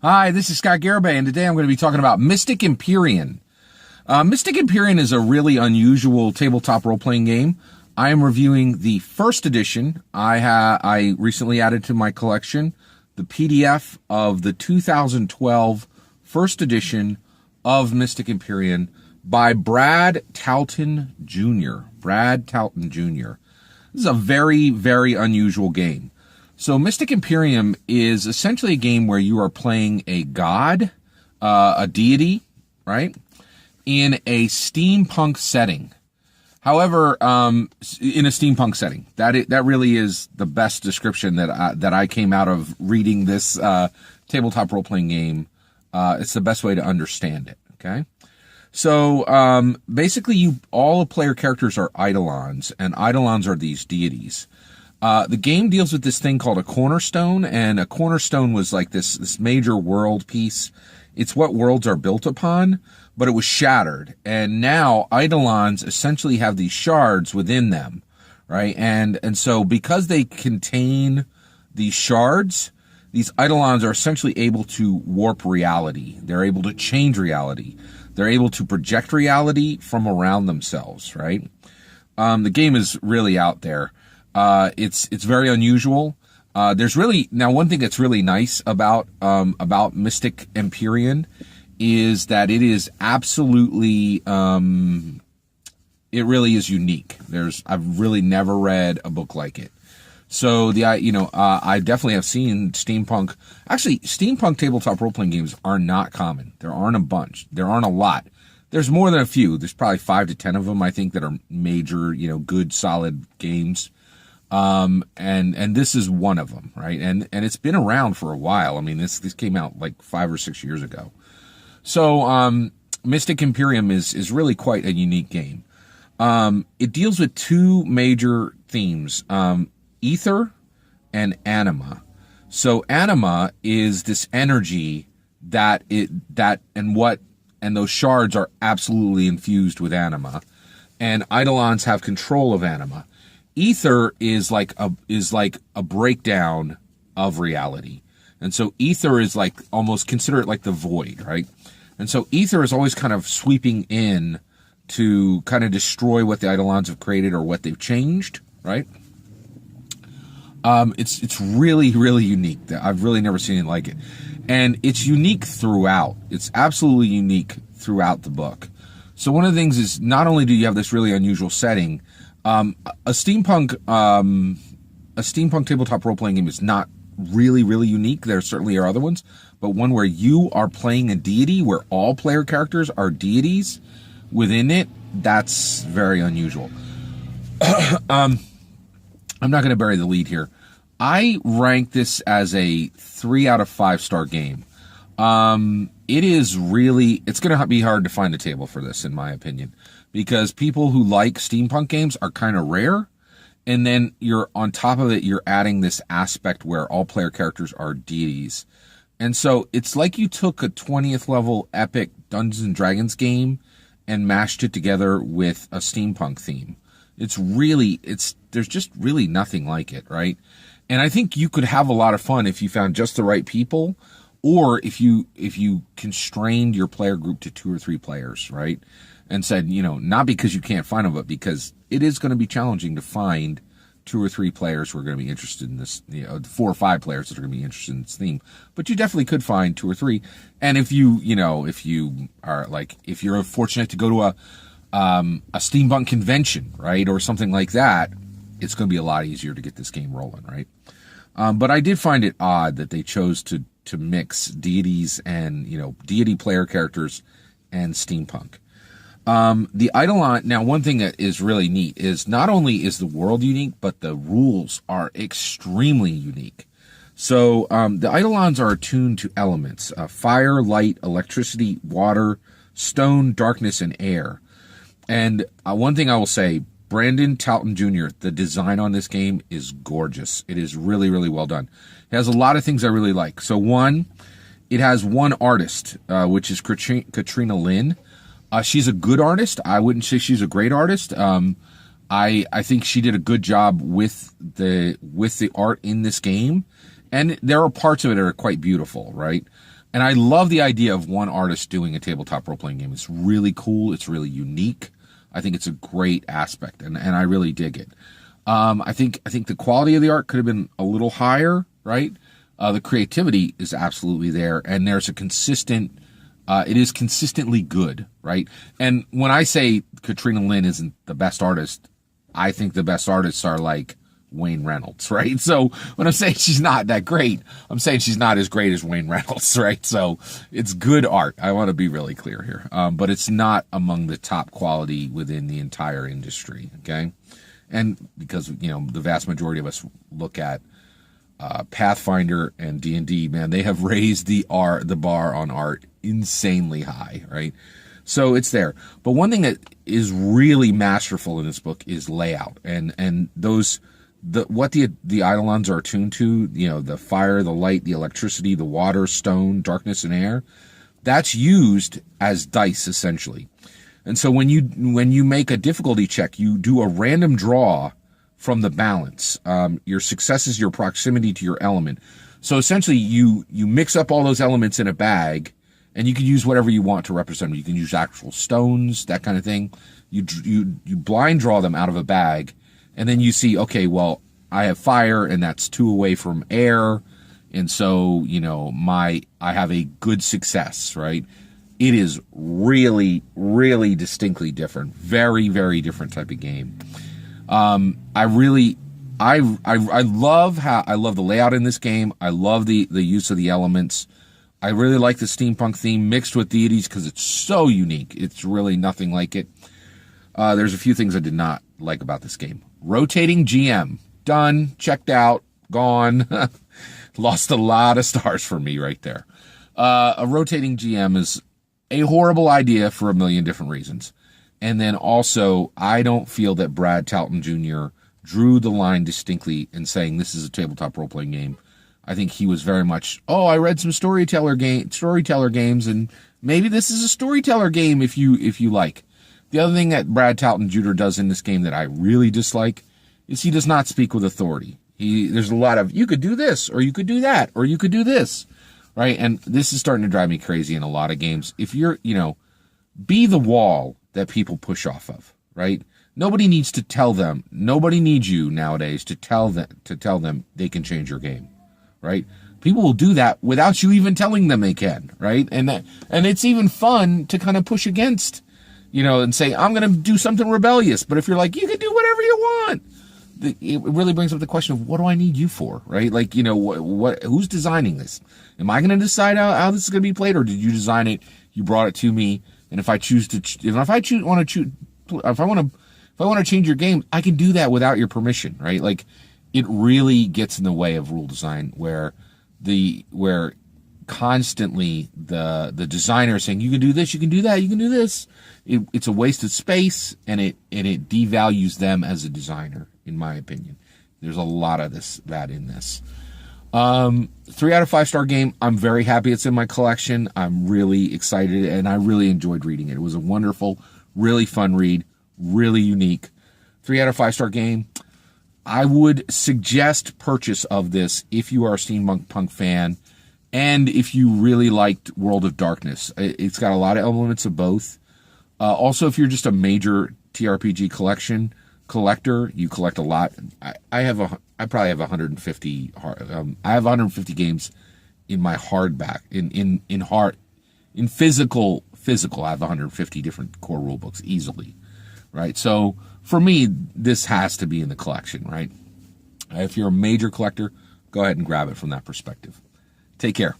Hi, this is Scott Garibay, and today I'm going to be talking about Mystic Empyrean. Mystic Empyrean is a really unusual tabletop role-playing game. I am reviewing the first edition. I recently added to my collection the PDF of the 2012 first edition of Mystic Empyrean by Brad Talton Jr. Brad Talton Jr. This is a very, very unusual game. So Mystic Empyrean is essentially a game where you are playing a god, a deity, right, in a steampunk setting. However, in a steampunk setting, that really is the best description that I came out of reading this tabletop role-playing game. It's the best way to understand it. Okay, so basically, all the player characters are eidolons, and eidolons are these deities. The game deals with this thing called a cornerstone, and a cornerstone was like this major world piece. It's what worlds are built upon, but it was shattered. And now eidolons essentially have these shards within them, right? And so because they contain these shards, these eidolons are essentially able to warp reality. They're able to change reality. They're able to project reality from around themselves, right? The game is really out there. It's very unusual. There's really, now one thing that's really nice about Mystic Empyrean is that it is absolutely, it really is unique. I've really never read a book like it. So I definitely have seen steampunk. Actually, steampunk tabletop role-playing games are not common. There aren't a bunch. There aren't a lot. There's more than a few. There's probably 5 to 10 of them, I think, that are major, good, solid games. And this is one of them, right? And it's been around for a while. I mean, this came out like 5 or 6 years ago. So, Mystic Empyrean is really quite a unique game. It deals with two major themes, ether and anima. So anima is this energy and those shards are absolutely infused with anima, and eidolons have control of anima. Ether is like a breakdown of reality. And so ether is like, almost consider it like the void, right? And so ether is always kind of sweeping in to kind of destroy what the eidolons have created or what they've changed, right? It's really, really unique. I've really never seen it like it. And it's unique throughout. It's absolutely unique throughout the book. So one of the things is, not only do you have this really unusual setting, a steampunk tabletop role-playing game is not really, really unique. There certainly are other ones, but one where you are playing a deity, where all player characters are deities within it, that's very unusual. I'm not going to bury the lead here. I rank this as a 3 out of 5 star game. It's going to be hard to find a table for this, in my opinion, because people who like steampunk games are kind of rare. And then you're on top of it, you're adding this aspect where all player characters are deities. And so it's like you took a 20th level epic Dungeons and Dragons game and mashed it together with a steampunk theme. There's just really nothing like it, right? And I think you could have a lot of fun if you found just the right people, or if you constrained your player group to 2 or 3 players, right? And said, not because you can't find them, but because it is going to be challenging to find 2 or 3 players who are going to be interested in this, 4 or 5 players that are going to be interested in this theme. But you definitely could find 2 or 3. And if you're fortunate to go to a steampunk convention, right, or something like that, it's going to be a lot easier to get this game rolling, right? But I did find it odd that they chose to mix deities and, deity player characters and steampunk. The Eidolon, now one thing that is really neat is not only is the world unique, but the rules are extremely unique. So the Eidolons are attuned to elements, fire, light, electricity, water, stone, darkness, and air. And one thing I will say, Brandon Talton Jr., the design on this game is gorgeous. It is really, really well done. It has a lot of things I really like. So one, it has one artist, which is Katrina Lynn. She's a good artist. I wouldn't say she's a great artist. I think she did a good job with the art in this game, and there are parts of it that are quite beautiful, right? And I love the idea of one artist doing a tabletop role-playing game. It's really cool. It's really unique. I think it's a great aspect, and I really dig it. I think the quality of the art could have been a little higher, right? The creativity is absolutely there, and there's a consistent, it is consistently good, right? And when I say Katrina Lynn isn't the best artist, I think the best artists are like Wayne Reynolds, right? So when I'm saying she's not that great, I'm saying she's not as great as Wayne Reynolds, right? So it's good art. I want to be really clear here. But it's not among the top quality within the entire industry, okay? And because, the vast majority of us look at Pathfinder and D&D, man, they have raised the bar on art insanely high, right? So it's there. But one thing that is really masterful in this book is layout, and what the Eidolons are attuned to, the fire, the light, the electricity, the water, stone, darkness, and air. That's used as dice essentially. And so when you make a difficulty check, you do a random draw from the balance. Your success is your proximity to your element. So essentially you mix up all those elements in a bag, and you can use whatever you want to represent them. You can use actual stones, that kind of thing. You blind draw them out of a bag, and then you see, okay, well, I have fire, and that's 2 away from air, and so I have a good success, right? It is really, really distinctly different. Very, very different type of game. I love the layout in this game. I love the use of the elements. I really like the steampunk theme mixed with deities because it's so unique. It's really nothing like it. There's a few things I did not like about this game. Rotating GM. Done. Checked out. Gone. Lost a lot of stars for me right there. A rotating GM is a horrible idea for a million different reasons. And then also, I don't feel that Brad Talton Jr. drew the line distinctly in saying this is a tabletop role-playing game. I think he was very much, I read some storyteller games, and maybe this is a storyteller game if you like. The other thing that Brad Talton Jr. does in this game that I really dislike is he does not speak with authority. There's a lot of, you could do this, or you could do that, or you could do this, right? And this is starting to drive me crazy in a lot of games. If you're, be the wall that people push off of, right? Nobody needs to tell them. Nobody needs you nowadays to tell them they can change your game, right? People will do that without you even telling them they can, right? And it's even fun to kind of push against, and say, I'm going to do something rebellious. But if you're like, you can do whatever you want, it really brings up the question of, what do I need you for, right? Like, who's designing this? Am I going to decide how this is going to be played, or did you design it? You brought it to me, and if I want to change your game, I can do that without your permission, right? Like, it really gets in the way of rule design where constantly the designer is saying, you can do this, you can do that, you can do this. It's a waste of space, and it devalues them as a designer, in my opinion. There's a lot of that in this. 3 out of 5 star game. I'm very happy it's in my collection. I'm really excited, and I really enjoyed reading it. It was a wonderful, really fun read, really unique. 3 out of 5 star game. I would suggest purchase of this if you are a steampunk fan, and if you really liked World of Darkness. It's got a lot of elements of both. Also, if you're just a major TRPG collector, you collect a lot. I probably have 150. I have 150 games in my hardback. In physical. I have 150 different core rule books easily, right? So for me, this has to be in the collection, right? If you're a major collector, go ahead and grab it from that perspective. Take care.